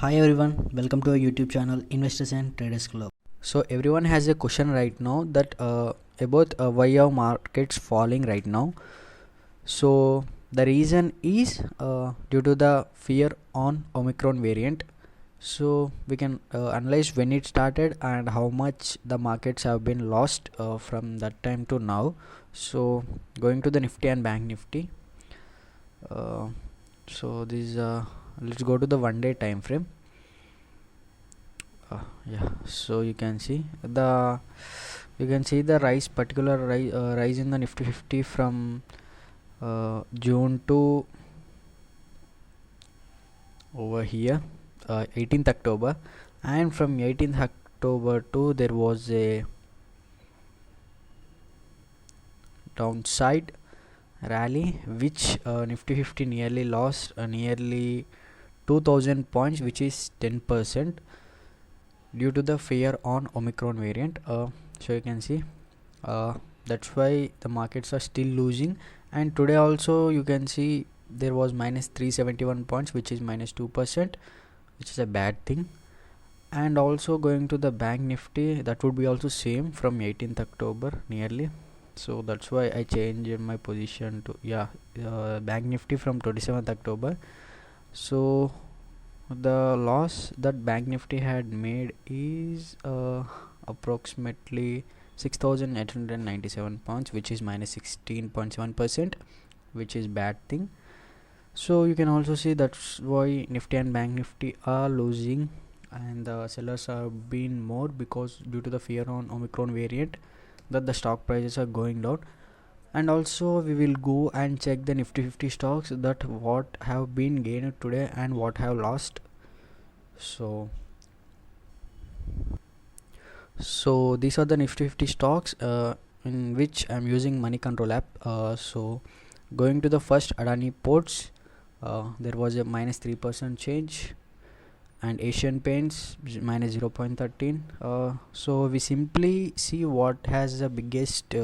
Hi everyone, welcome to our YouTube channel Investors and Traders Club. So everyone has a question right now that about why are markets falling right now. So the reason is due to the fear on Omicron variant. So we can analyze when it started and how much the markets have been lost from that time to now. So going to the Nifty and Bank Nifty. So this let's go to the 1 day time frame. Yeah, so you can see the rise in the Nifty 50 from June to over here 18th October, and from 18th October to there was a downside rally which Nifty 50 nearly lost nearly 2000 points, which is 10% due to the fear on Omicron variant. So you can see uh, that's why the markets are still losing, and today also you can see there was minus 371 points, which is minus 2%, which is a bad thing. And also going to the Bank Nifty, that would be also same from 18th October nearly. So that's why I changed my position to Bank Nifty from 27th October. So the loss that Bank Nifty had made is approximately 6,897 pounds, which is minus 16.7%, which is bad thing. So you can also see that's why Nifty and Bank Nifty are losing, and the sellers have been more because due to the fear on Omicron variant that the stock prices are going down. And also we will go and check the Nifty 50 stocks, that what have been gained today and what have lost. So these are the Nifty 50 stocks in which I'm using Money Control app. So going to the first Adani Ports, there was a minus 3% change, and Asian Paints minus 0.13. So we simply see what has the biggest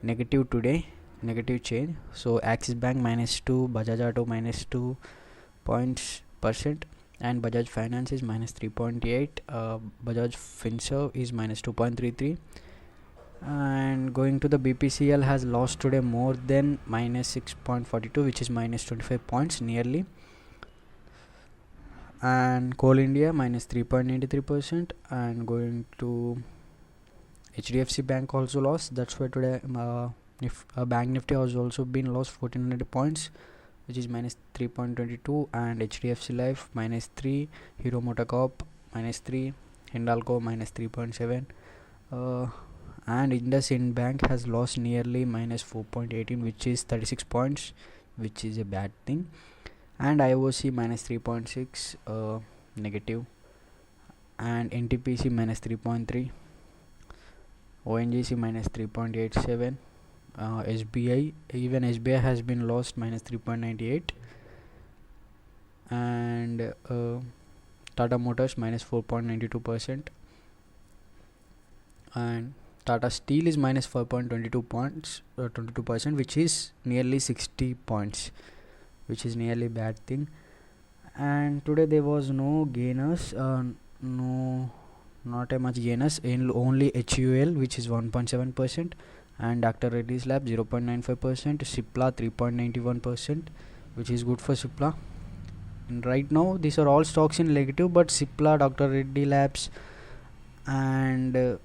negative today, negative change. So Axis Bank minus 2, Bajaj Auto minus 2 points percent, and Bajaj Finance is minus 3.8. Bajaj Finserv is minus 2.33. And going to the BPCL has lost today more than minus 6.42, which is minus 25 points nearly. And Coal India minus 3.93%. And going to HDFC Bank also lost. That's why today if Bank Nifty has also been lost 1400 points, which is minus 3.22. And HDFC Life minus 3, Hero MotoCorp minus 3, Hindalco minus 3.7. And IndusInd Bank has lost nearly minus 4.18, which is 36 points, which is a bad thing. And IOC minus 3.6 negative, and NTPC minus 3.3, ONGC minus 3.87, SBI, even SBI has been lost minus 3.98, and Tata Motors minus 4.92%, and Tata Steel is minus 5.22 points, 22%, which is nearly 60 points, which is nearly bad thing. And today there was no gainers, no, not a much gainers, only HUL, which is 1.7%, and Dr. Reddy's Lab 0.95%, Cipla 3.91%, which is good for Cipla. And right now these are all stocks in negative, but Cipla, Dr. Reddy Labs, and wait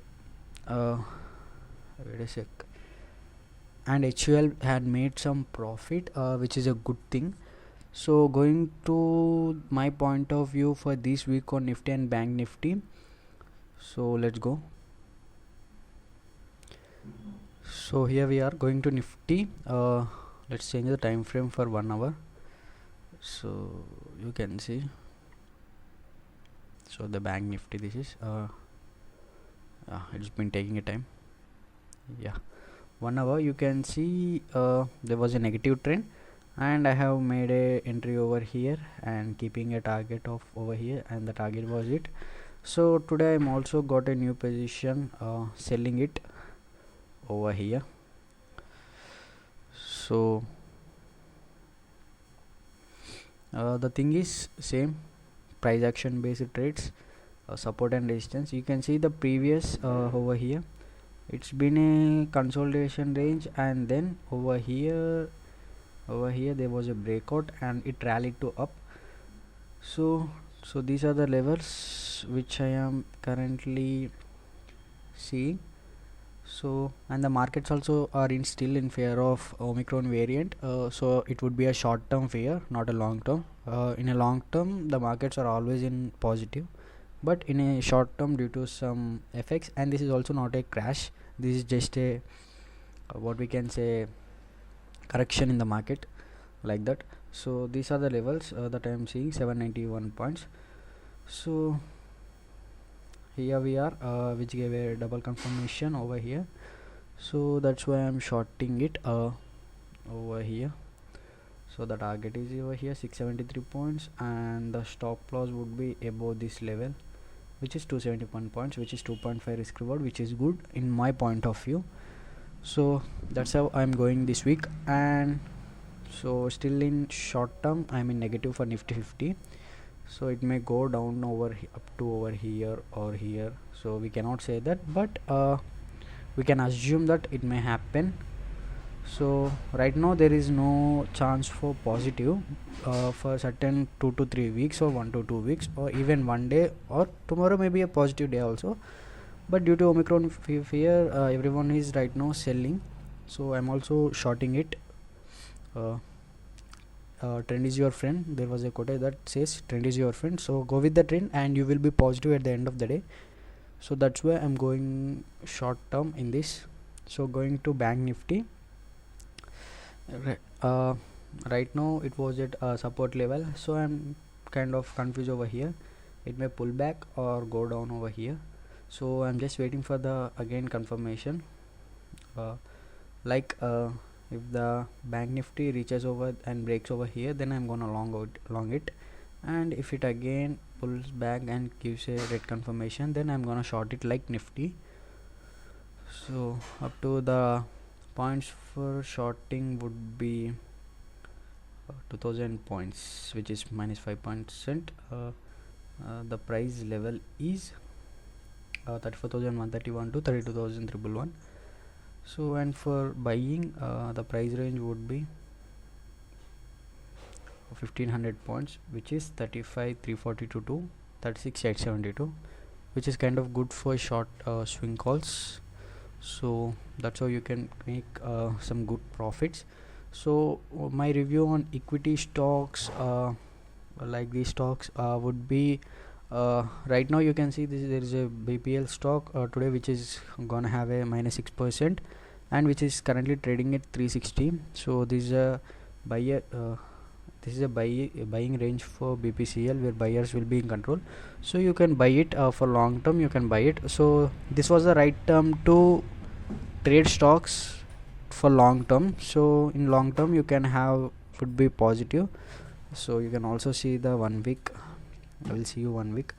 a sec, and HUL had made some profit, which is a good thing. So going to my point of view for this week on Nifty and Bank Nifty, so let's go. So here we are going to Nifty. Let's change the time frame for 1 hour. So you can see, so the Bank Nifty, this is it's been taking a time. 1 hour you can see there was a negative trend, and I have made a entry over here and keeping a target of over here, and the target was it. So today I'm also got a new position, selling it over here. So the thing is same, price action based trades, support and resistance. You can see the previous over here, it's been a consolidation range, and then over here there was a breakout and it rallied to up. So these are the levels which I am currently seeing. So, and the markets also are still in fear of Omicron variant, so it would be a short term fear, not a long term. In a long term the markets are always in positive, but in a short term, due to some effects, and this is also not a crash, this is just a what we can say, correction in the market, like that. So these are the levels that I am seeing, 791 points. So here we are, which gave a double confirmation over here, so that's why I'm shorting it over here. So the target is over here, 673 points, and the stop loss would be above this level, which is 271 points, which is 2.5 risk reward, which is good in my point of view. So that's how I'm going this week. And so still in short term I'm in negative for Nifty 50, so it may go down up to over here or here, so we cannot say that, but we can assume that it may happen. So right now there is no chance for positive for certain 2 to 3 weeks or 1 to 2 weeks or even one day, or tomorrow may be a positive day also, but due to Omicron fear, everyone is right now selling, so I'm also shorting it. Trend is your friend, there was a quote that says trend is your friend, so go with the trend and you will be positive at the end of the day. So that's why I'm going short term in this. So going to Bank Nifty, right now it was at support level, so I'm kind of confused over here. It may pull back or go down over here, so I'm just waiting for the again confirmation. If the Bank Nifty reaches over and breaks over here, then I'm gonna long it, and if it again pulls back and gives a red confirmation, then I'm gonna short it like Nifty. So up to the points for shorting would be 2000 points, which is minus 5%. The price level is 34,131 to 32,111. So, and for buying, the price range would be 1500 points, which is 35,342 to 36,872, which is kind of good for short swing calls. So that's how you can make some good profits. So my review on equity stocks, like these stocks would be, right now you can see there is a BPL stock today, which is gonna have a minus 6%, and which is currently trading at 360. So this is a buyer, this is a buying range for BPCL, where buyers will be in control, so you can buy it for long term, you can buy it. So this was the right term to trade stocks for long term. So in long term you can have, would be positive. So you can also see the 1 week. I will see you 1 week.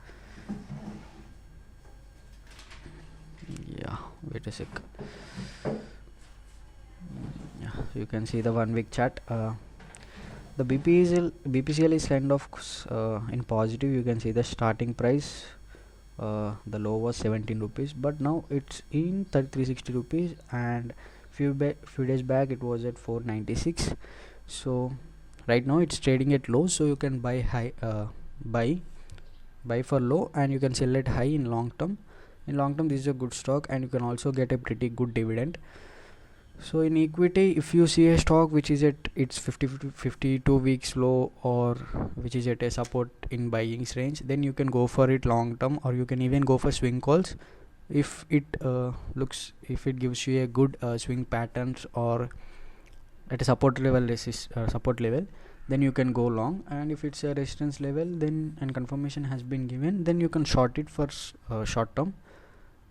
Yeah, wait a sec. Yeah, you can see the 1 week chart. The BPCL is kind of in positive. You can see the starting price, the low was 17 rupees, but now it's in 3360 rupees, and few days back it was at 496. So right now it's trading at low, so you can buy high, buy for low, and you can sell it high in long term. In long term this is a good stock, and you can also get a pretty good dividend. So in equity, if you see a stock which is at its 52 weeks low, or which is at a support in buying range, then you can go for it long term, or you can even go for swing calls if it if it gives you a good swing patterns, or at a support level, then you can go long. And if it's a resistance level, then and confirmation has been given, then you can short it for short term.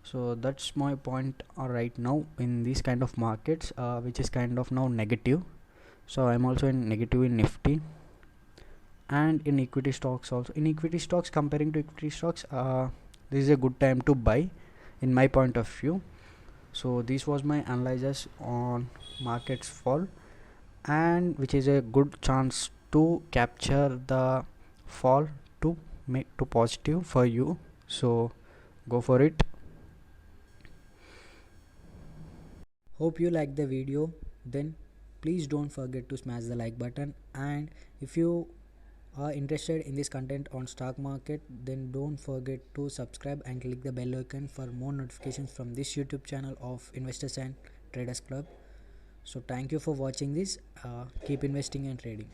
So that's my point right now in these kind of markets, which is kind of now negative. So I'm also in negative in Nifty and in equity stocks also. In equity stocks, comparing to equity stocks, this is a good time to buy in my point of view. So this was my analysis on markets fall, and which is a good chance to capture the fall to make to positive for you, so go for it. Hope you like the video. Then please don't forget to smash the like button, and if you are interested in this content on stock market, then don't forget to subscribe and click the bell icon for more notifications from this YouTube channel of Investors and Traders Club. So thank you for watching this. Keep investing and trading.